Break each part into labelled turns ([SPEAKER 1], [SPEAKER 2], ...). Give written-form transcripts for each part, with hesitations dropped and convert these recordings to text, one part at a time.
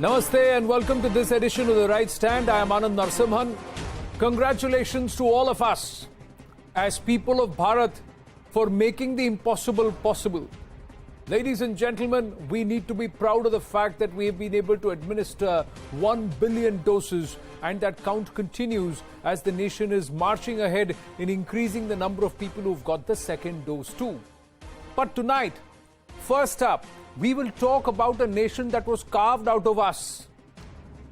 [SPEAKER 1] Namaste and welcome to this edition of The Right Stand. I am Anand Narsimhan. Congratulations to all of us as people of Bharat for making the impossible possible. Ladies and gentlemen, we need to be proud of the fact that we have been able to administer 1 billion doses, and that count continues as the nation is marching ahead in increasing the number of people who've got the second dose too. But tonight, first up, we will talk about a nation that was carved out of us.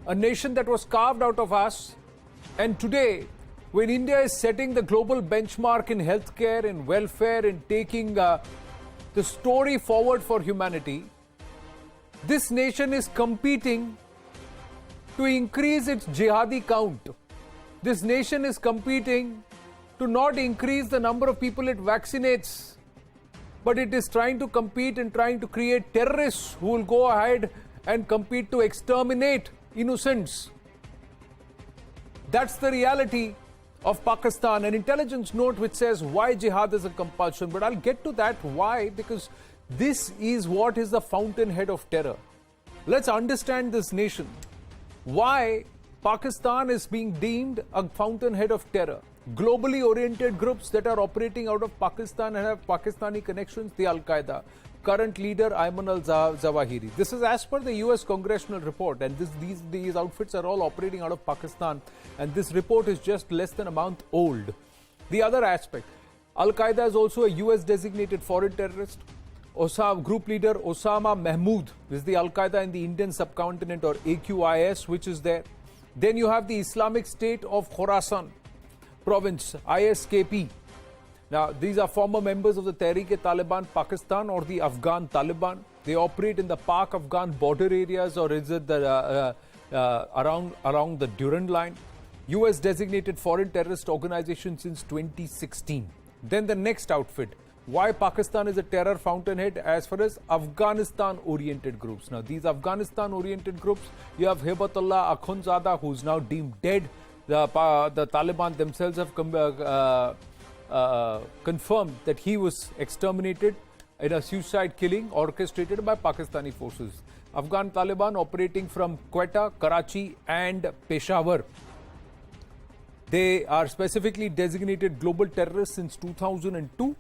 [SPEAKER 1] A nation that was carved out of us. And today, when India is setting the global benchmark in healthcare, in welfare, in taking the story forward for humanity, this nation is competing to increase its jihadi count. This nation is competing to not increase the number of people it vaccinates, but it is trying to compete and trying to create terrorists who will go ahead and compete to exterminate innocents. That's the reality of Pakistan. An intelligence note which says why jihad is a compulsion, but I'll get to that why, because this is what is the fountainhead of terror. Let's understand this nation. Why Pakistan is being deemed a fountainhead of terror. Globally oriented groups that are operating out of Pakistan and have Pakistani connections, the Al-Qaeda. Current leader Ayman al-Zawahiri. This is as per the US congressional report, and these outfits are all operating out of Pakistan, and this report is just less than a month old. The other aspect, Al-Qaeda is also a US designated foreign terrorist. Group leader Osama Mahmood is the Al-Qaeda in the Indian subcontinent, or AQIS, which is there. Then you have the Islamic State of Khorasan province, ISKP. Now, these are former members of the Tehreek-e-Taliban Pakistan or the Afghan Taliban. They operate in the Pak-Afghan border areas, or is it the, around the Durand line. US designated foreign terrorist organization since 2016. Then the next outfit. Why Pakistan is a terror fountainhead as far as Afghanistan-oriented groups. Now, these Afghanistan-oriented groups, you have Hibatullah Akhundzada, who's now deemed dead. The Taliban themselves have confirmed that he was exterminated in a suicide killing orchestrated by Pakistani forces. Afghan Taliban operating from Quetta, Karachi and Peshawar. They are specifically designated global terrorists since 2002.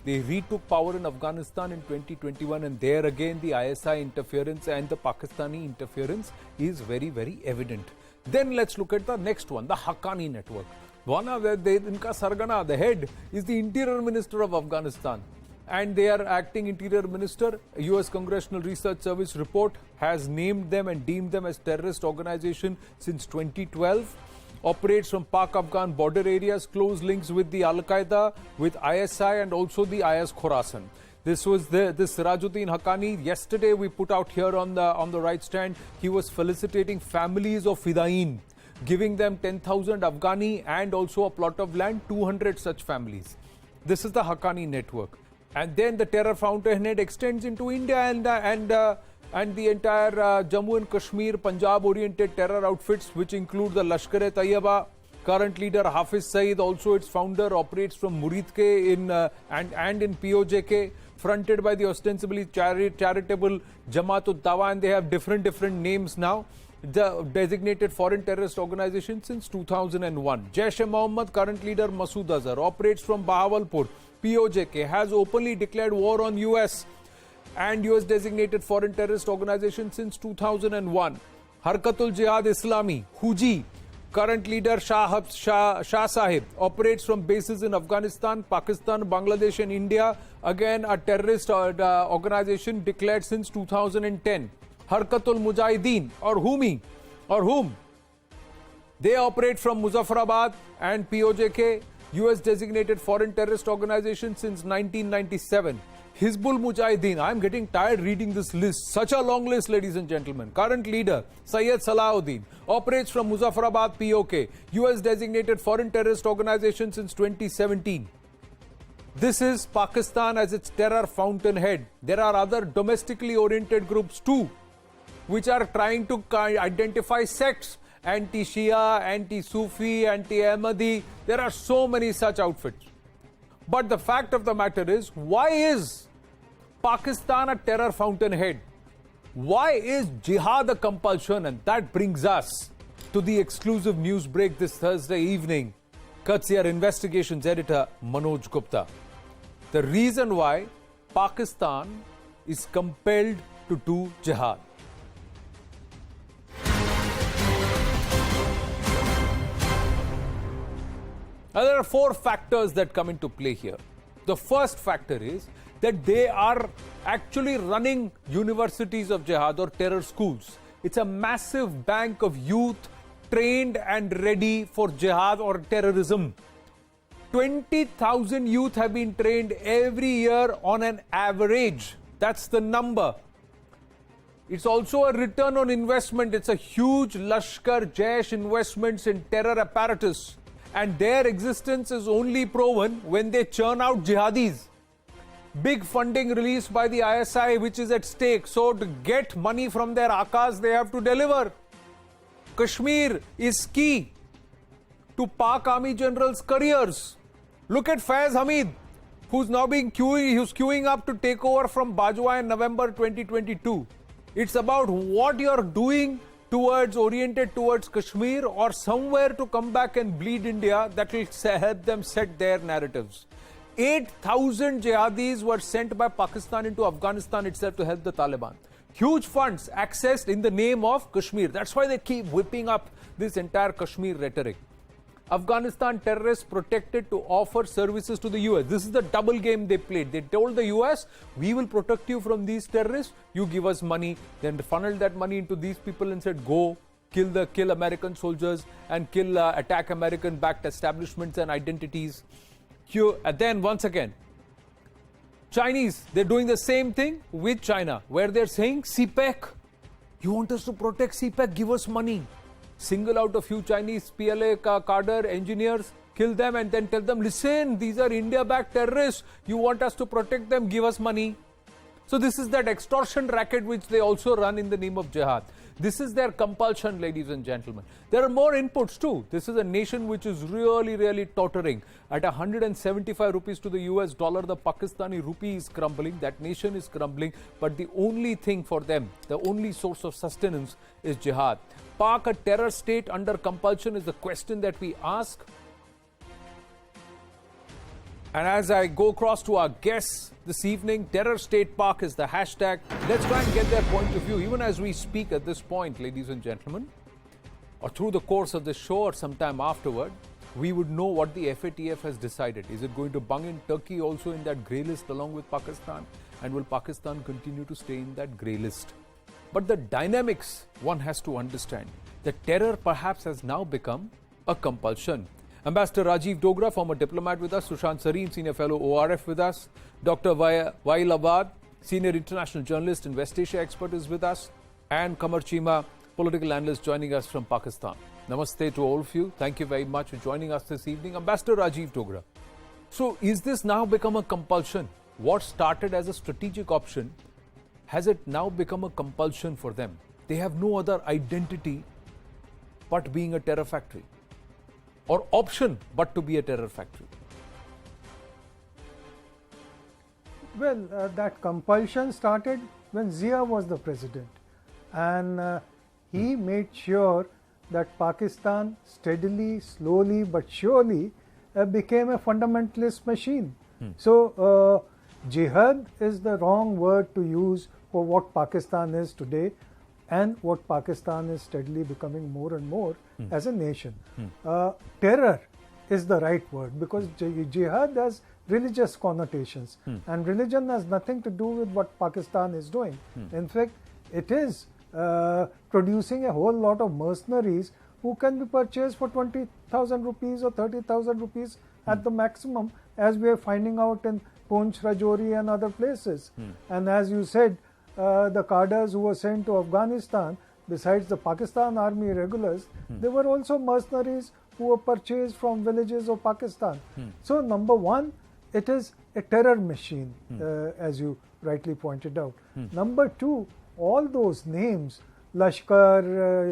[SPEAKER 1] They retook power in Afghanistan in 2021, and there again the ISI interference and the Pakistani interference is very, very evident. Then let's look at the next one, the Haqqani network. One of inka Sargana, the head, is the Interior Minister of Afghanistan. And they are acting Interior Minister. A US Congressional Research Service report has named them and deemed them as terrorist organization since 2012. Operates from Pak-Afghan border areas, close links with the Al-Qaeda, with ISI and also the IS Khorasan. This was this Sirajuddin Haqqani. Yesterday we put out here on the right stand, he was felicitating families of Fidain, giving them 10,000 Afghani and also a plot of land, 200 such families. This is the Haqqani network. And then the terror fountainhead extends into India and the entire Jammu and Kashmir, Punjab-oriented terror outfits, which include the Lashkar-e-Taiba. Current leader Hafiz Saeed, also its founder, operates from Muridke and in POJK, fronted by the ostensibly charitable Jamaat-ud-Dawa, and they have different names now. The designated foreign terrorist organization since 2001. Jaish-e-Mohammed, current leader Masood Azhar, operates from Bahawalpur. POJK has openly declared war on US and US designated foreign terrorist organization since 2001. Harkatul Jihad Islami, Huji, current leader Shah Sahib, operates from bases in Afghanistan, Pakistan, Bangladesh and India. Again, a terrorist organization declared since 2010. Harkatul Mujahideen, or whom? They operate from Muzaffarabad and POJK, US designated foreign terrorist organization since 1997. Hizbul Mujahideen, I'm getting tired reading this list. Such a long list, ladies and gentlemen. Current leader, Syed Salahuddin, operates from Muzaffarabad, POK, US designated foreign terrorist organization since 2017. This is Pakistan as its terror fountainhead. There are other domestically oriented groups too, which are trying to identify sects. Anti-Shia, anti-Sufi, anti-Ahmadi. There are so many such outfits. But the fact of the matter is, why is Pakistan a terror fountainhead? Why is jihad a compulsion? And that brings us to the exclusive news break this Thursday evening. Courtesy our investigations editor Manoj Gupta. The reason why Pakistan is compelled to do jihad. Now, there are four factors that come into play here. The first factor is that they are actually running universities of jihad or terror schools. It's a massive bank of youth trained and ready for jihad or terrorism. 20,000 youth have been trained every year on an average. That's the number. It's also a return on investment. It's a huge Lashkar Jaish investments in terror apparatus. And their existence is only proven when they churn out jihadis. Big funding released by the ISI which is at stake. So to get money from their Akas, they have to deliver. Kashmir is key to Pak Army Generals' careers. Look at Faiz Hamid, who's now queuing up to take over from Bajwa in November 2022. It's about what you're doing oriented towards Kashmir or somewhere to come back and bleed India that will help them set their narratives. 8,000 jihadis were sent by Pakistan into Afghanistan itself to help the Taliban. Huge funds accessed in the name of Kashmir. That's why they keep whipping up this entire Kashmir rhetoric. Afghanistan terrorists protected to offer services to the US. This is the double game they played. They told the US, we will protect you from these terrorists, you give us money. Then funneled that money into these people and said, go kill American soldiers and attack American backed establishments and identities. And then once again, Chinese, they're doing the same thing with China, where they're saying, CPEC, you want us to protect CPEC, give us money. Single out a few Chinese PLA cadre engineers, kill them and then tell them, listen, these are India-backed terrorists. You want us to protect them, give us money. So this is that extortion racket which they also run in the name of jihad. This is their compulsion, ladies and gentlemen. There are more inputs too. This is a nation which is really tottering. At 175 rupees to the US dollar, the Pakistani rupee is crumbling. That nation is crumbling. But the only thing for them, the only source of sustenance is jihad. Pak a terror state under compulsion is the question that we ask. And as I go across to our guests this evening, Terror State Pak is the hashtag. Let's try and get their point of view, even as we speak at this point, ladies and gentlemen, or through the course of the show or sometime afterward, we would know what the FATF has decided. Is it going to bung in Turkey also in that grey list along with Pakistan? And will Pakistan continue to stay in that grey list? But the dynamics one has to understand. The terror perhaps has now become a compulsion. Ambassador Rajiv Dogra, former diplomat with us, Sushant Sareen, senior fellow ORF with us, Dr. Wail Abad, senior international journalist and West Asia expert is with us, and Kamar Chima, political analyst joining us from Pakistan. Namaste to all of you. Thank you very much for joining us this evening. Ambassador Rajiv Dogra. So is this now become a compulsion? What started as a strategic option, has it now become a compulsion for them? They have no other identity but being a terror factory. Or option but to be a terror factory?
[SPEAKER 2] Well, that compulsion started when Zia was the president, and he made sure that Pakistan steadily, slowly but surely became a fundamentalist machine. So jihad is the wrong word to use for what Pakistan is today and what Pakistan is steadily becoming more and more as a nation. Terror is the right word, because jihad has religious connotations, and religion has nothing to do with what Pakistan is doing. In fact, it is producing a whole lot of mercenaries who can be purchased for 20,000 rupees or 30,000 rupees at the maximum, as we are finding out in Poonch, Rajouri and other places. And as you said, the cadres who were sent to Afghanistan, besides the Pakistan Army regulars, there were also mercenaries who were purchased from villages of Pakistan. So number one, it is a terror machine, as you rightly pointed out. Number two, all those names, Lashkar,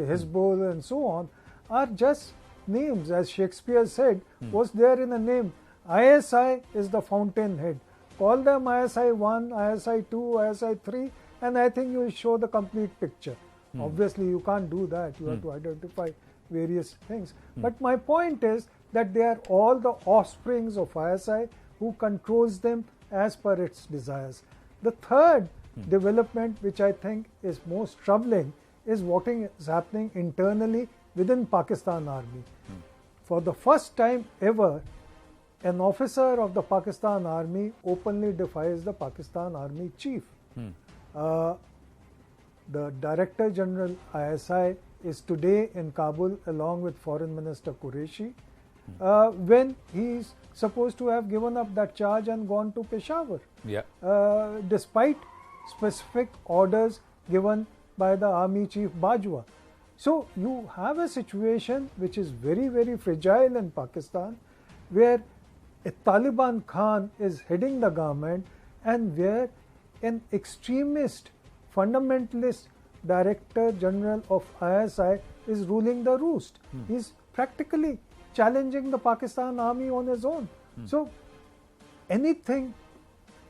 [SPEAKER 2] Hizbul and so on, are just names. As Shakespeare said, was there in a name. ISI is the fountainhead. Call them ISI 1, ISI 2, ISI 3, and I think you will show the complete picture. Obviously, you can't do that. You have to identify various things. But my point is that they are all the offsprings of ISI who controls them as per its desires. The third development, which I think is most troubling, is what is happening internally within Pakistan Army. For the first time ever, an officer of the Pakistan Army openly defies the Pakistan Army chief. The Director General ISI is today in Kabul along with Foreign Minister Qureshi, when he is supposed to have given up that charge and gone to Peshawar, despite specific orders given by the Army Chief Bajwa. So you have a situation which is very, very fragile in Pakistan, where a Taliban Khan is heading the government and where an extremist, fundamentalist Director General of ISI is ruling the roost. He's practically challenging the Pakistan Army on his own. So anything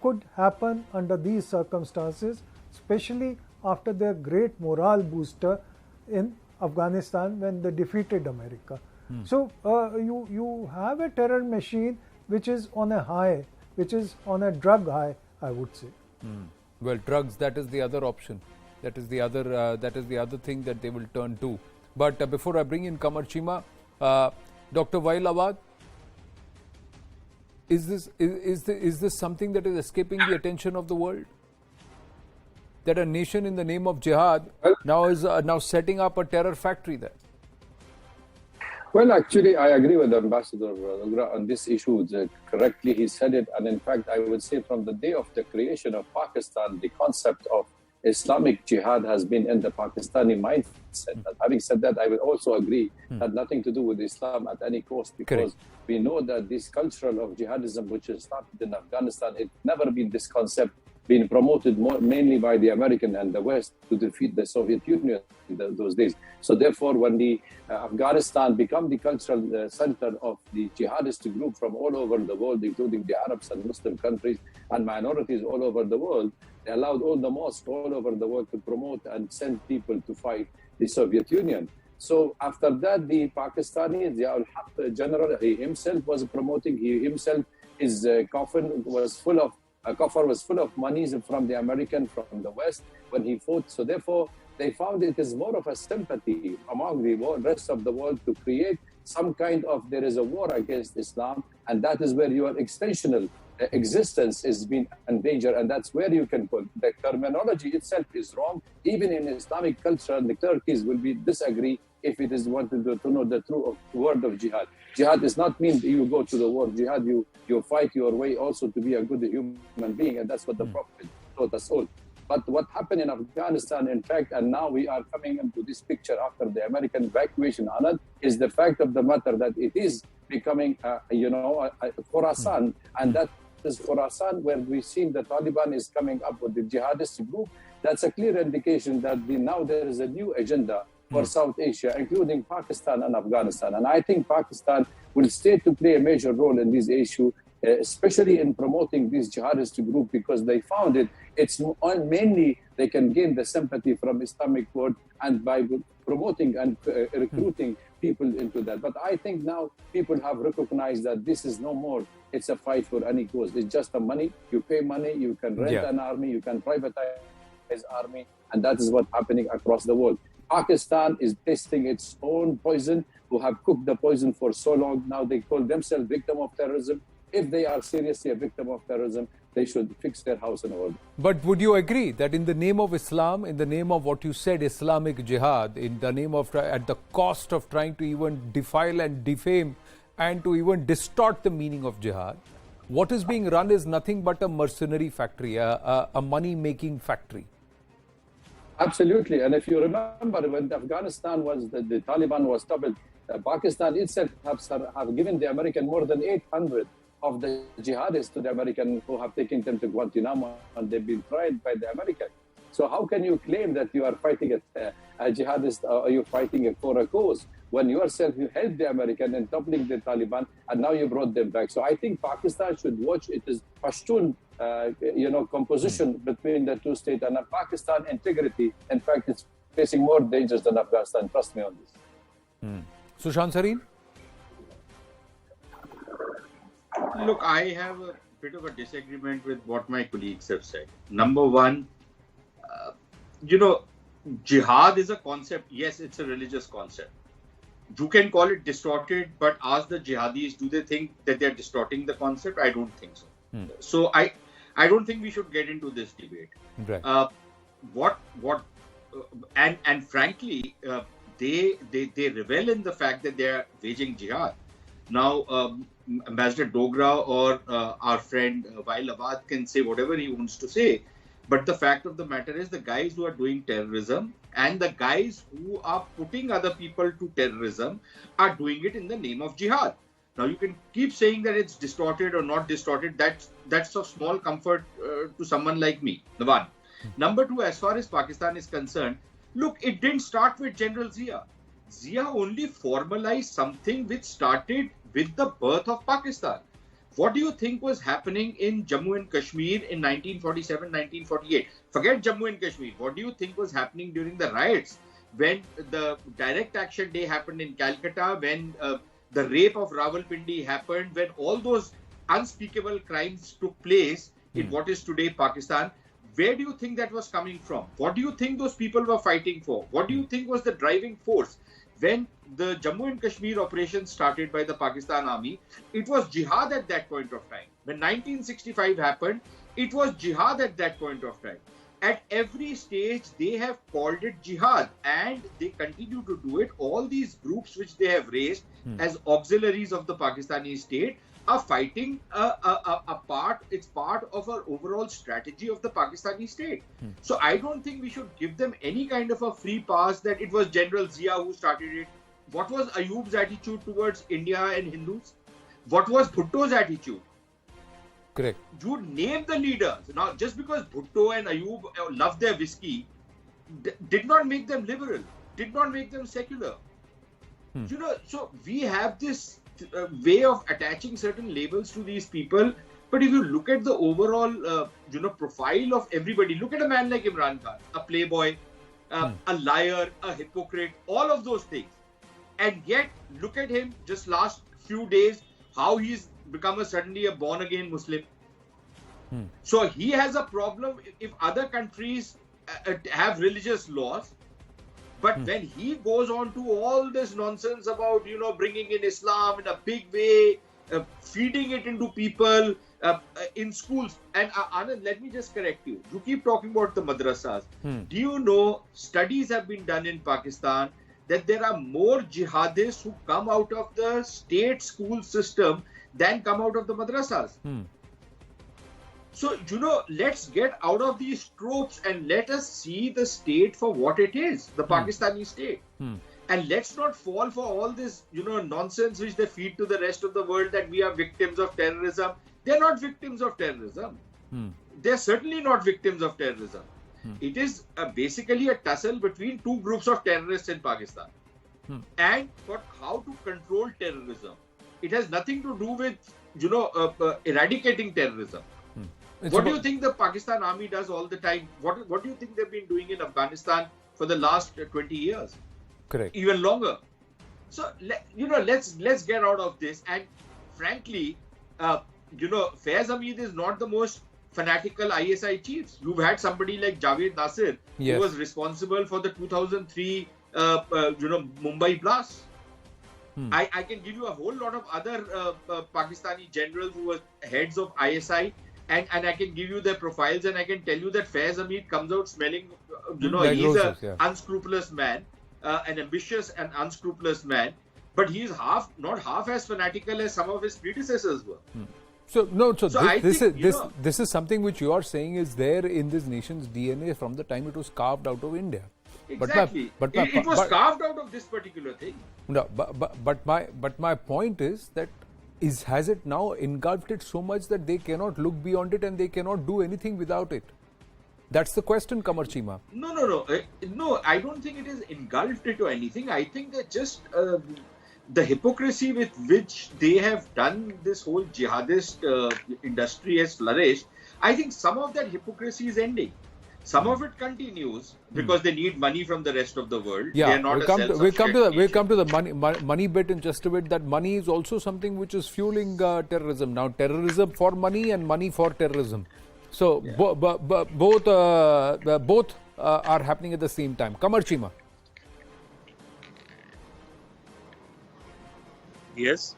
[SPEAKER 2] could happen under these circumstances, especially after their great morale booster in Afghanistan when they defeated America. So you have a terror machine which is on a high, which is on a drug high, I would say.
[SPEAKER 1] Well, drugs, that is the other option. That is the other thing that they will turn to. But before I bring in Qamar Chima, Dr. Wael Awad, is this something that is escaping the attention of the world? That a nation in the name of jihad now is now setting up a terror factory there?
[SPEAKER 3] Well, actually, I agree with Ambassador Nugra on this issue. Correctly, he said it. And in fact, I would say from the day of the creation of Pakistan, the concept of Islamic jihad has been in the Pakistani mindset. But having said that, I will also agree that nothing to do with Islam at any cost, because we know that this culture of jihadism, which is started in Afghanistan, it's never been this concept being promoted mainly by the American and the West to defeat the Soviet Union in those days. So therefore, when the Afghanistan became the cultural center of the jihadist group from all over the world, including the Arabs and Muslim countries and minorities all over the world, they allowed all the mosques all over the world to promote and send people to fight the Soviet Union. So after that, the Pakistani, the Al-Haq general, he himself was promoting, his coffin was full of monies from the American, from the West when he fought. So therefore, they found it is more of a sympathy among the rest of the world to create some kind of, there is a war against Islam, and that is where your extensional existence is being endangered, and that's where you can put. The terminology itself is wrong. Even in Islamic culture, the Turkeys will disagree if it is wanted to know the true word of jihad. Jihad does not mean you go to the war. Jihad, you fight your way also to be a good human being, and that's what the Prophet taught us all. But what happened in Afghanistan, in fact, and now we are coming into this picture after the American evacuation on it, is the fact of the matter that it is becoming, Khorasan, and that is Khorasan where we've seen the Taliban is coming up with the jihadist group. That's a clear indication that now there is a new agenda for South Asia, including Pakistan and Afghanistan. And I think Pakistan will stay to play a major role in this issue, especially in promoting this jihadist group, because they found it's mainly they can gain the sympathy from Islamic world and by promoting and recruiting people into that. But I think now people have recognized that this is no more. It's a fight for any cause. It's just a money. You pay money, you can rent an army, you can privatize army, and that is what's happening across the world. Pakistan is tasting its own poison, who have cooked the poison for so long. Now they call themselves victim of terrorism. If they are seriously a victim of terrorism, they should fix their house in order.
[SPEAKER 1] But would you agree that in the name of Islam, in the name of what you said, Islamic jihad, in the name of, at the cost of trying to even defile and defame and to even distort the meaning of jihad, what is being run is nothing but a mercenary factory, a money-making factory?
[SPEAKER 3] Absolutely. And if you remember, when Afghanistan was, the Taliban was toppled, Pakistan itself have given the American more than 800 of the jihadists to the American, who have taken them to Guantanamo, and they've been tried by the American. So how can you claim that you are fighting a jihadist or you're fighting for a cause when yourself you helped the American in toppling the Taliban and now you brought them back? So I think Pakistan should watch it as Pashtun, composition between the two states, and Pakistan integrity. In fact, it's facing more dangers than Afghanistan. Trust me on this.
[SPEAKER 1] Sushant Sareen?
[SPEAKER 4] Look, I have a bit of a disagreement with what my colleagues have said. Number one, jihad is a concept. Yes, it's a religious concept. You can call it distorted, but ask the jihadis, do they think that they're distorting the concept? I don't think so. So I don't think we should get into this debate.
[SPEAKER 1] Right.
[SPEAKER 4] And frankly, they revel in the fact that they are waging jihad. Now, Ambassador Dogra or our friend Wael Awad can say whatever he wants to say, but the fact of the matter is the guys who are doing terrorism and the guys who are putting other people to terrorism are doing it in the name of jihad. Now, you can keep saying that it's distorted or not distorted. That's of small comfort to someone like me. The one. Number two, as far as Pakistan is concerned, look, it didn't start with General Zia. Zia only formalized something which started with the birth of Pakistan. What do you think was happening in Jammu and Kashmir in 1947, 1948? Forget Jammu and Kashmir. What do you think was happening during the riots when the Direct Action Day happened in Calcutta, when the rape of Rawalpindi happened, when all those unspeakable crimes took place in what is today Pakistan? Where do you think that was coming from? What do you think those people were fighting for? What do you think was the driving force? When the Jammu and Kashmir operation started by the Pakistan Army, it was jihad at that point of time. When 1965 happened, it was jihad at that point of time. At every stage, they have called it jihad and they continue to do it. All these groups which they have raised as auxiliaries of the Pakistani state are fighting it's part of our overall strategy of the Pakistani state. So I don't think we should give them any kind of a free pass that it was General Zia who started it. What was Ayub's attitude towards India and Hindus? What was Bhutto's attitude?
[SPEAKER 1] Correct.
[SPEAKER 4] You name the leaders. Now, just because Bhutto and Ayub love their whiskey, did not make them liberal, did not make them secular. So we have this way of attaching certain labels to these people. But if you look at the overall, profile of everybody, look at a man like Imran Khan, a playboy, a liar, a hypocrite, all of those things. And yet, look at him just last few days, how he's become suddenly a born-again Muslim. So he has a problem if other countries have religious laws. But when he goes on to all this nonsense about, bringing in Islam in a big way, feeding it into people in schools. And Anand, let me just correct you. You keep talking about the madrasas. Do you know studies have been done in Pakistan that there are more jihadists who come out of the state school system than come out of the madrasas? So, let's get out of these tropes and let us see the state for what it is, the Pakistani state. And let's not fall for all this, nonsense which they feed to the rest of the world that we are victims of terrorism. They're not victims of terrorism. They're certainly not victims of terrorism. It is basically a tussle between two groups of terrorists in Pakistan. And for how to control terrorism. It has nothing to do with, eradicating terrorism. What do you think the Pakistan Army does all the time? What do you think they've been doing in Afghanistan for the last 20 years?
[SPEAKER 1] Correct.
[SPEAKER 4] Even longer. So, let's get out of this. And frankly, Faiz Hamid is not the most fanatical ISI chiefs. You've had somebody like Javed Nasir, who was responsible for the 2003, Mumbai blast. I can give you a whole lot of other Pakistani generals who were heads of ISI. And I can give you their profiles and I can tell you that Faiz Hamid comes out smelling, he's an unscrupulous man, an ambitious and unscrupulous man, but he's not half as fanatical as some of his predecessors were.
[SPEAKER 1] This is something which you are saying is there in this nation's DNA from the time it was carved out of India.
[SPEAKER 4] Exactly. It was carved out of this particular thing.
[SPEAKER 1] No, but my point is that has it now engulfed it so much that they cannot look beyond it and they cannot do anything without it? That's the question, Kamar Chima.
[SPEAKER 4] No. I don't think it is engulfed into anything. I think that just the hypocrisy with which they have done this whole jihadist industry has flourished. I think some of that hypocrisy is ending. Some of it continues because they need money from the rest of the world.
[SPEAKER 1] Yeah,
[SPEAKER 4] they are not
[SPEAKER 1] we'll come to the money bit in just a bit. That money is also something which is fueling terrorism. Now, terrorism for money and money for terrorism. So both are happening at the same time. Kamar Chima.
[SPEAKER 5] Yes.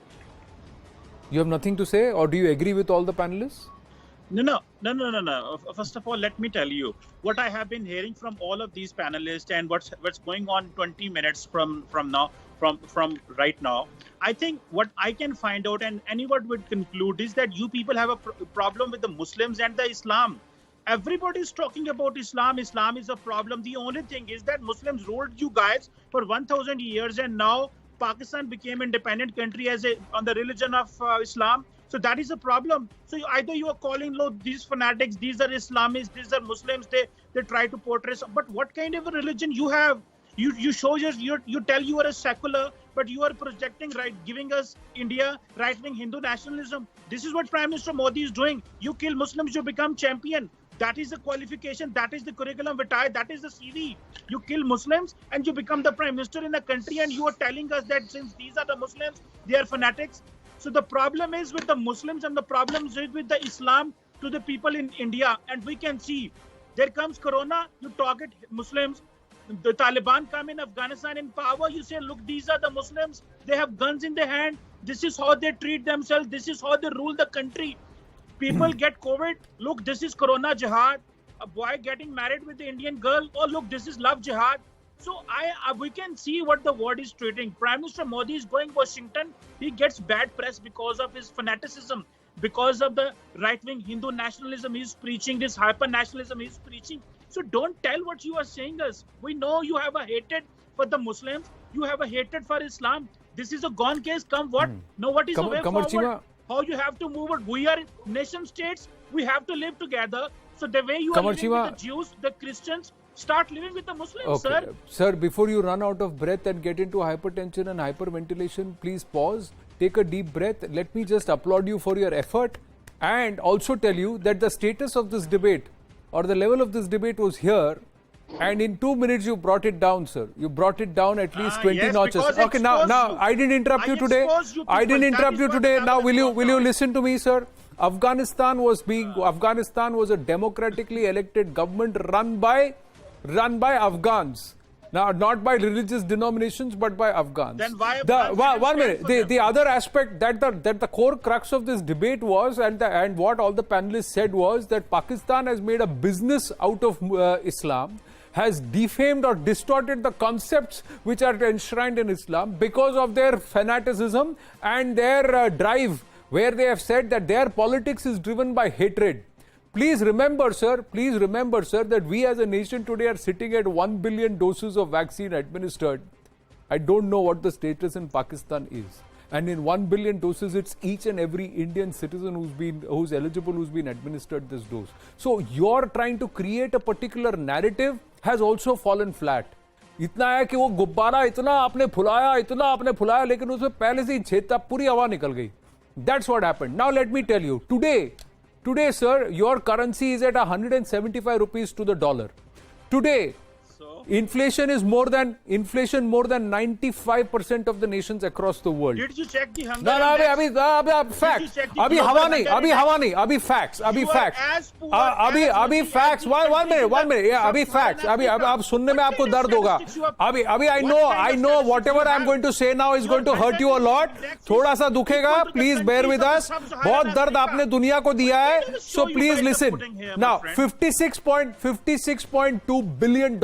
[SPEAKER 1] You have nothing to say, or do you agree with all the panelists?
[SPEAKER 5] No. First of all, let me tell you what I have been hearing from all of these panelists and what's going on 20 minutes from right now. I think what I can find out and anyone would conclude is that you people have a problem with the Muslims and the Islam. Everybody is talking about Islam. Islam is a problem. The only thing is that Muslims ruled you guys for 1,000 years, and now Pakistan became independent country on the religion of Islam. So that is a problem. So either you are calling these fanatics, these are Islamists, these are Muslims, they try to portray. But what kind of a religion you have? You show you tell you are a secular, but you are projecting giving us India right-wing Hindu nationalism. This is what Prime Minister Modi is doing. You kill Muslims, you become champion. That is the qualification. That is the curriculum vitae. That is the CV. You kill Muslims and you become the Prime Minister in the country, and you are telling us that since these are the Muslims, they are fanatics. So the problem is with the Muslims and the problem is with the Islam to the people in India. And we can see there comes Corona, you target Muslims. The Taliban come in Afghanistan in power. You say, look, these are the Muslims. They have guns in their hand. This is how they treat themselves. This is how they rule the country. People get COVID. Look, this is Corona jihad. A boy getting married with the Indian girl. Oh, look, this is love jihad. So we can see what the world is treating. Prime Minister Modi is going to Washington. He gets bad press because of his fanaticism, because of the right-wing Hindu nationalism he's preaching, this hyper-nationalism he's preaching. So don't tell what you are saying us. We know you have a hatred for the Muslims. You have a hatred for Islam. This is a gone case. Come what? No, what is the way forward?
[SPEAKER 1] Chima.
[SPEAKER 5] How you have to move it? We are nation states. We have to live together. So the way you are living with the Jews, the Christians, start living with the Muslims, sir.
[SPEAKER 1] Sir, before you run out of breath and get into hypertension and hyperventilation, please pause, take a deep breath. Let me just applaud you for your effort and also tell you that the status of this debate or the level of this debate was here, and in 2 minutes you brought it down, sir. You brought it down at least 20 notches. Okay, now I didn't interrupt you today. I didn't interrupt you today. Now will you listen to me, sir? Afghanistan was a democratically elected government run by Afghans. Now, not by religious denominations, but by Afghans.
[SPEAKER 5] Then why
[SPEAKER 1] one minute. The other aspect that the core crux of this debate was, and what all the panelists said was that Pakistan has made a business out of Islam, has defamed or distorted the concepts which are enshrined in Islam because of their fanaticism and their drive, where they have said that their politics is driven by hatred. Please remember, sir, that we as a nation today are sitting at 1 billion doses of vaccine administered. I don't know what the status in Pakistan is. And in 1 billion doses, it's each and every Indian citizen who's eligible, who's been administered this dose. So you're trying to create a particular narrative has also fallen flat. इतना है कि वो गुब्बारा इतना आपने फुलाया लेकिन उसमें पहले से ही छेद पूरी हवा निकल गई. That's what happened. Now let me tell you, Today, sir, your currency is at 175 rupees to the dollar. Today, inflation more than 95% of the nations across the world.
[SPEAKER 5] Did you check the hunger?
[SPEAKER 1] No, facts. Abhi facts. Facts. One minute. Yeah, abhi facts. Ab sunne mein aapko dard hoga. Abhi I know whatever I'm going to say now is going to hurt you a lot. Thoda sa dukhega. Please bear with us. बहुत दर्द आपने दुनिया को दिया है. So please listen. Now, $56.2 billion.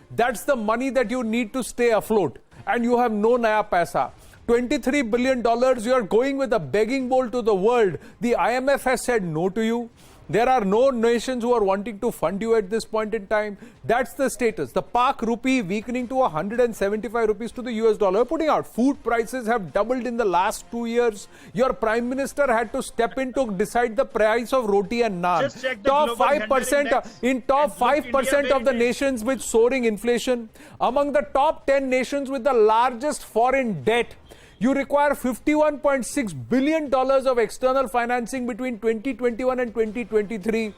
[SPEAKER 1] That's the money that you need to stay afloat. And you have no naya paisa. $23 billion, you are going with a begging bowl to the world. The IMF has said no to you. There are no nations who are wanting to fund you at this point in time. That's the status. The Pak rupee weakening to 175 rupees to the US dollar. Putting out food prices have doubled in the last 2 years. Your prime minister had to step in to decide the price of roti and naan.
[SPEAKER 5] Just check the
[SPEAKER 1] Top
[SPEAKER 5] global
[SPEAKER 1] 5%
[SPEAKER 5] index
[SPEAKER 1] in top
[SPEAKER 5] and look
[SPEAKER 1] 5%
[SPEAKER 5] India
[SPEAKER 1] of the
[SPEAKER 5] where it is.
[SPEAKER 1] nations with soaring inflation. Among the top 10 nations with the largest foreign debt. You require $51.6 billion of external financing between 2021 and 2023.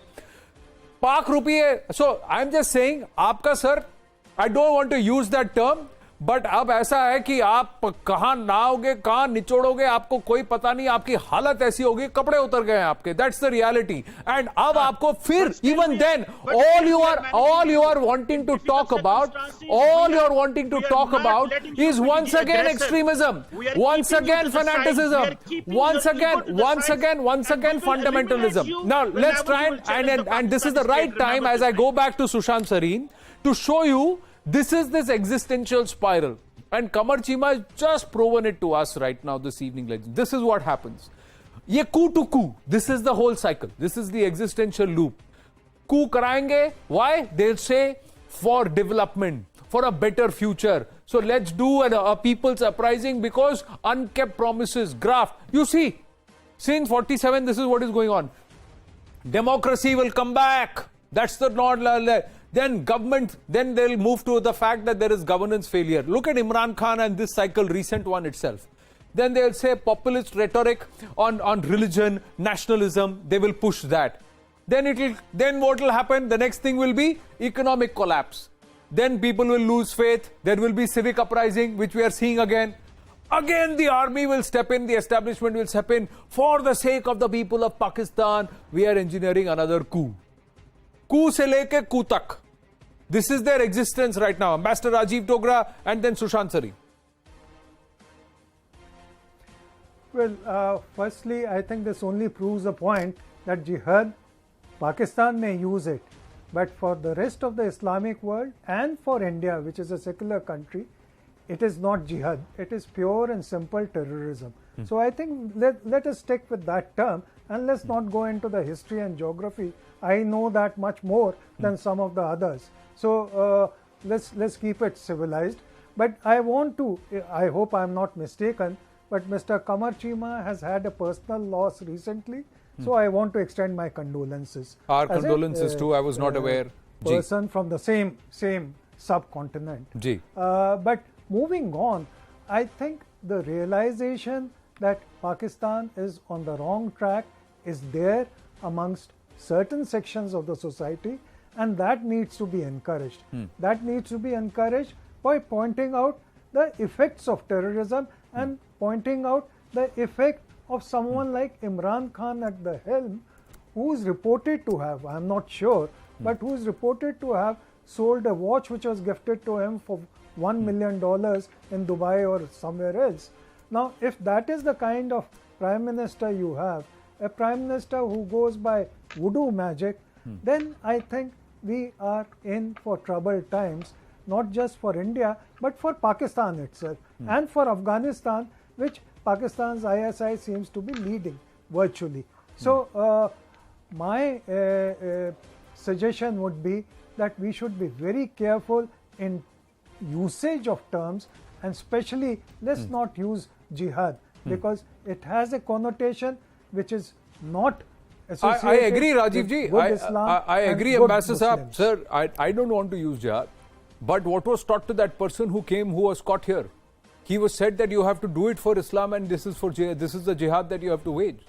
[SPEAKER 1] Pak rupee. So I'm just saying, आपका sir, I don't want to use that term, but अब ऐसा है कि आप कहाँ नाओगे, कहाँ निचोड़ोगे, आपको कोई पता नहीं, आपकी हालत ऐसी होगी, कपड़े उतर गए हैं आपके. That's the reality. And अब आपको फिर, even then, all you are wanting to talk about is once again extremism, once again fanaticism, once again fundamentalism. Now let's try and this is the right time as I go back to Sushant Sareen to show you this existential spiral. And Qamar Cheema has just proven it to us right now this evening. This is what happens. Ye coup to coup. This is the whole cycle. This is the existential loop. Coup karayenge. Why? They'll say for development, for a better future. So let's do a people's uprising because unkept promises, graft. You see, since 47, this is what is going on. Democracy will come back. That's the not. Then government, then they'll move to the fact that there is governance failure. Look at Imran Khan and this cycle, recent one itself. Then they'll say populist rhetoric on religion, nationalism, they will push that. Then what will happen? The next thing will be economic collapse. Then people will lose faith. There will be civic uprising, which we are seeing again. Again, the army will step in, the establishment will step in. For the sake of the people of Pakistan, we are engineering another coup. Coup se leke coup tak. This is their existence right now. Ambassador Rajiv Dogra and then Sushant Sareen.
[SPEAKER 2] Well, firstly, I think this only proves a point that jihad, Pakistan may use it, but for the rest of the Islamic world and for India, which is a secular country, it is not jihad. It is pure and simple terrorism. So I think let us stick with that term and let's not go into the history and geography. I know that much more than some of the others. So let's keep it civilized. But I want to, I hope I'm not mistaken, but Mr. Qamar Cheema has had a personal loss recently. So I want to extend my condolences.
[SPEAKER 1] Our condolences too. I was not aware.
[SPEAKER 2] Person from the same subcontinent.
[SPEAKER 1] Ji.
[SPEAKER 2] But moving on, I think the realization that Pakistan is on the wrong track is there amongst certain sections of the society, and that needs to be encouraged. That needs to be encouraged by pointing out the effects of terrorism and pointing out the effect of someone like Imran Khan at the helm, who is reported to have, I'm not sure, but who is reported to have sold a watch which was gifted to him for $1 million in Dubai or somewhere else. Now, if that is the kind of prime minister you have, a prime minister who goes by voodoo magic, then I think we are in for troubled times, not just for India, but for Pakistan itself and for Afghanistan, which Pakistan's ISI seems to be leading virtually. So, my suggestion would be that we should be very careful in usage of terms, and especially let's not use jihad because it has a connotation which is not associated.
[SPEAKER 1] I agree, Rajiv ji.
[SPEAKER 2] With Islam
[SPEAKER 1] I
[SPEAKER 2] and
[SPEAKER 1] agree,
[SPEAKER 2] good
[SPEAKER 1] Ambassador Saab.
[SPEAKER 2] Muslims.
[SPEAKER 1] Sir, I don't want to use jihad. But what was taught to that person who came, who was caught here? He was said that you have to do it for Islam, and this is for jihad. This is the jihad that you have to wage.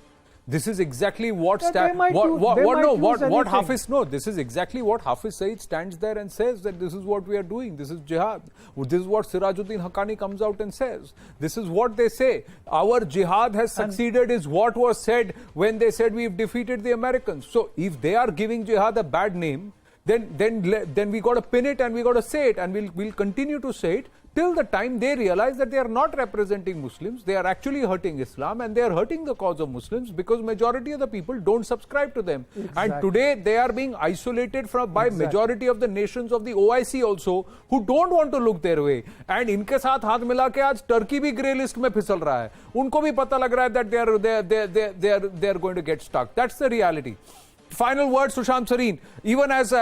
[SPEAKER 1] This is exactly what Hafiz, no, this is exactly what Hafiz Saeed stands there and says, that this is what we are doing. This is jihad. This is what Sirajuddin Haqqani comes out and says. This is what they say. Our jihad has succeeded is what was said when they said we've defeated the Americans. So if they are giving jihad a bad name, then we got to pin it and we got to say it, and we'll continue to say it till the time they realize that they are not representing Muslims. They are actually hurting Islam, and they are hurting the cause of Muslims because majority of the people don't subscribe to them.
[SPEAKER 2] Exactly.
[SPEAKER 1] And today they are being isolated by majority of the nations of the OIC also, who don't want to look their way. And इनके साथ हाथ मिला के आज Turkey भी grey list में फिसल रहा है. उनको भी पता लग रहा है that they are going to get stuck. That's the reality. final word, Sushant Sareen. Even as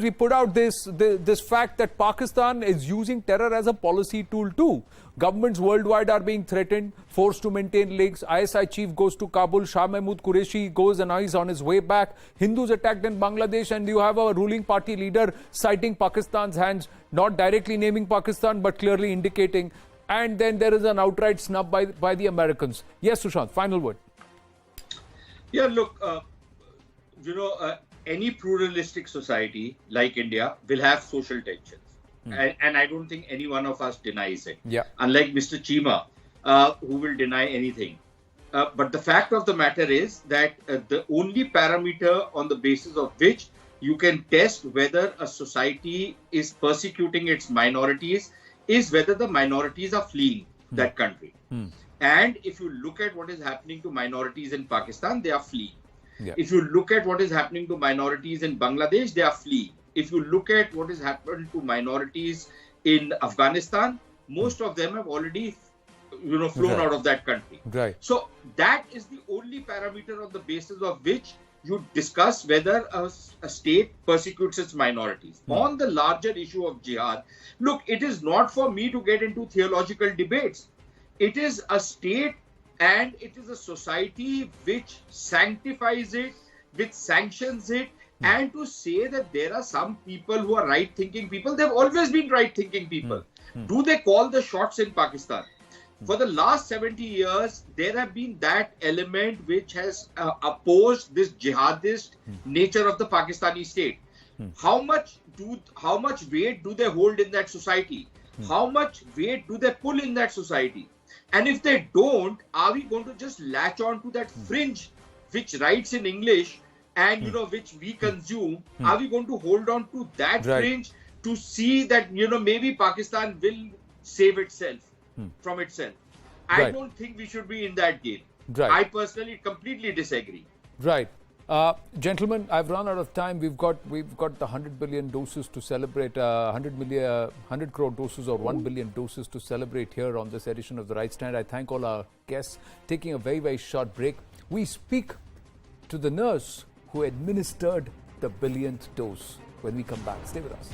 [SPEAKER 1] we put out this fact that Pakistan is using terror as a policy tool too. Governments worldwide are being threatened, forced to maintain links. ISI chief goes to Kabul. Shah Mahmood Qureshi goes and now he's on his way back. Hindus attacked in Bangladesh, and you have a ruling party leader citing Pakistan's hands, not directly naming Pakistan but clearly indicating. And then there is an outright snub by the Americans. Yes, Sushant, final word.
[SPEAKER 4] Yeah, look, any pluralistic society like India will have social tensions. And I don't think any one of us denies it.
[SPEAKER 1] Yeah.
[SPEAKER 4] Unlike Mr. Chima, who will deny anything. But the fact of the matter is that the only parameter on the basis of which you can test whether a society is persecuting its minorities is whether the minorities are fleeing that country. And if you look at what is happening to minorities in Pakistan, they are fleeing.
[SPEAKER 1] Yeah.
[SPEAKER 4] If you look at what is happening to minorities in Bangladesh, they are fleeing. If you look at what has happened to minorities in Afghanistan, most of them have already, flown out of that country.
[SPEAKER 1] Right.
[SPEAKER 4] So that is the only parameter on the basis of which you discuss whether a state persecutes its minorities. On the larger issue of jihad, look, it is not for me to get into theological debates. It is a state and it is a society which sanctifies it, which sanctions it, and to say that there are some people who are right-thinking people, they've always been right-thinking people. Do they call the shots in Pakistan? For the last 70 years, there have been that element which has opposed this jihadist nature of the Pakistani state. How much weight do they hold in that society? How much weight do they pull in that society? And if they don't, are we going to just latch on to that fringe which writes in English and which we consume? Are we going to hold on to that fringe to see that maybe Pakistan will save itself from itself? I don't think we should be in that game. I personally completely disagree.
[SPEAKER 1] Right. Gentlemen, I've run out of time. We've got the 100 billion doses to celebrate, 100 crore doses or 1 billion doses to celebrate here on this edition of The Right Stand. I thank all our guests. Taking a very, very short break, we speak to the nurse who administered the billionth dose when we come back. Stay with us.